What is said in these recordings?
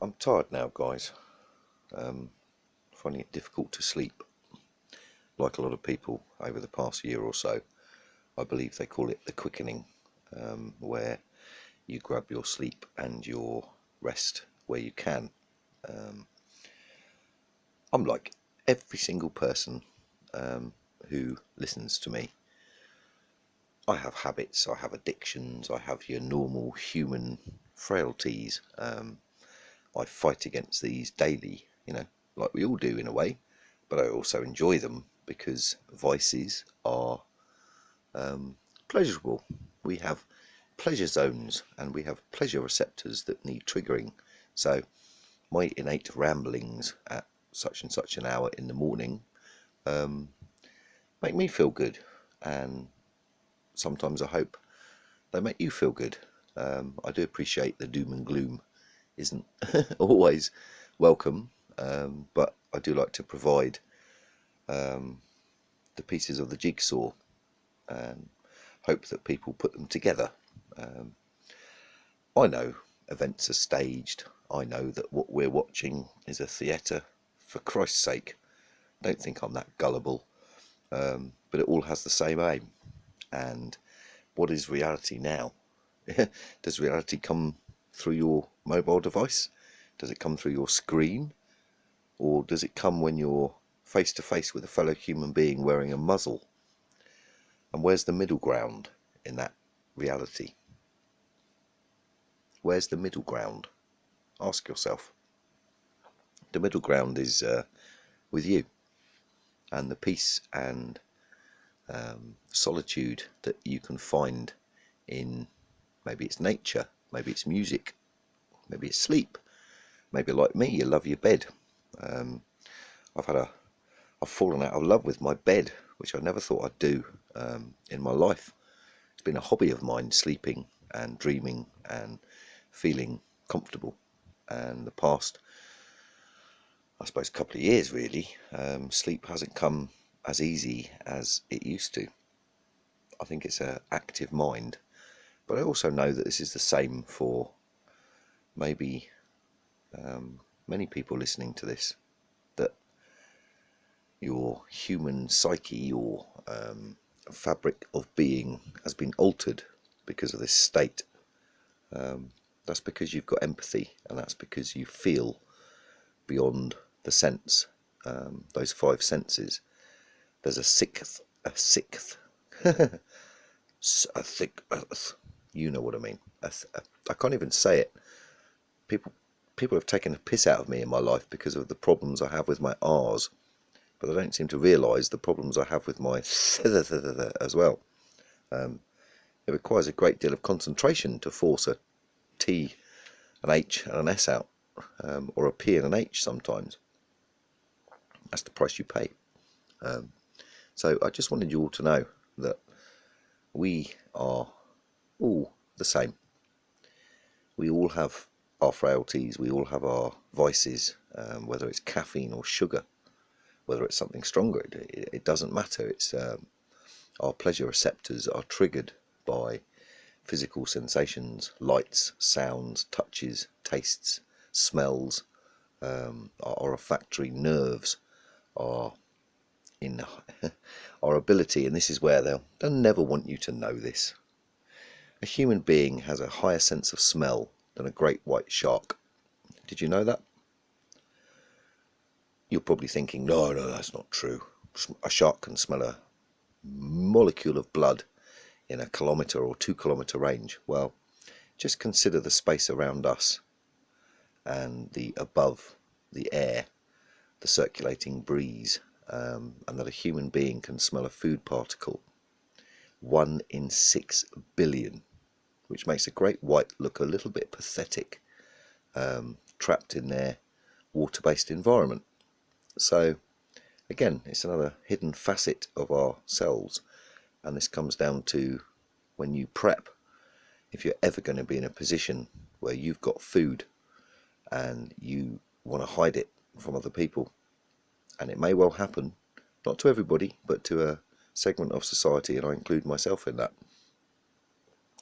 I'm tired now, guys. Finding it difficult to sleep. Like a lot of people over the past year or so, I believe they call it the quickening, where you grab your sleep and your rest where you can. I'm like every single person who listens to me. I have habits, I have addictions, I have your normal human frailties. I fight against these daily, like we all do in a way, but I also enjoy them because vices are pleasurable. We have pleasure zones and we have pleasure receptors that need triggering. So my innate ramblings at such and such an hour in the morning make me feel good, and sometimes I hope they make you feel good. I do appreciate the doom and gloom isn't always welcome, but I do like to provide the pieces of the jigsaw and hope that people put them together. I know events are staged. I know that what we're watching is a theatre. For Christ's sake, don't think I'm that gullible. But it all has the same aim. And what is reality now? Does reality come through your mobile device? Does it come through your screen? Or does it come when you're face to face with a fellow human being wearing a muzzle? And where's the middle ground in that reality? Where's the middle ground? Ask yourself. The middle ground is with you, and the peace and solitude that you can find in, maybe it's nature, maybe it's music, maybe it's sleep, maybe like me, you love your bed. I've fallen out of love with my bed, which I never thought I'd do in my life. It's been a hobby of mine, sleeping and dreaming and feeling comfortable. And the past, I suppose, couple of years really, sleep hasn't come as easy as it used to. I think it's an active mind, but I also know that this is the same for maybe many people listening to this, that your human psyche, your fabric of being has been altered because of this state. That's because you've got empathy, and that's because you feel beyond the sense, those five senses. There's a sixth, a thick, you know what I mean. I can't even say it. People have taken a piss out of me in my life because of the problems I have with my R's, but they don't seem to realise the problems I have with my as well. It requires a great deal of concentration to force a T, an H and an S out, or a P and an H sometimes. That's the price you pay. So I just wanted you all to know that we are all the same. We all have our frailties, we all have our vices, whether it's caffeine or sugar, whether it's something stronger, it doesn't matter. It's our pleasure receptors are triggered by physical sensations, lights, sounds, touches, tastes, smells. Our olfactory nerves are in our ability, and this is where they'll never want you to know this. A human being has a higher sense of smell than a great white shark. Did you know that? You're probably thinking, no, that's not true. A shark can smell a molecule of blood in a kilometre or 2 kilometre range. Well, just consider the space around us and the above, the air, the circulating breeze, and that a human being can smell a food particle. 1 in 6 billion, which makes a great white look a little bit pathetic, trapped in their water-based environment. So again, it's another hidden facet of ourselves, and this comes down to when you prep. If you're ever going to be in a position where you've got food and you want to hide it from other people, and it may well happen, not to everybody, but to a segment of society, and I include myself in that.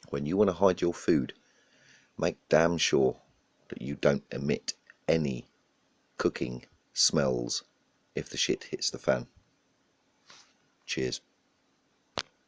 When you want to hide your food, make damn sure that you don't emit any cooking smells if the shit hits the fan. Cheers.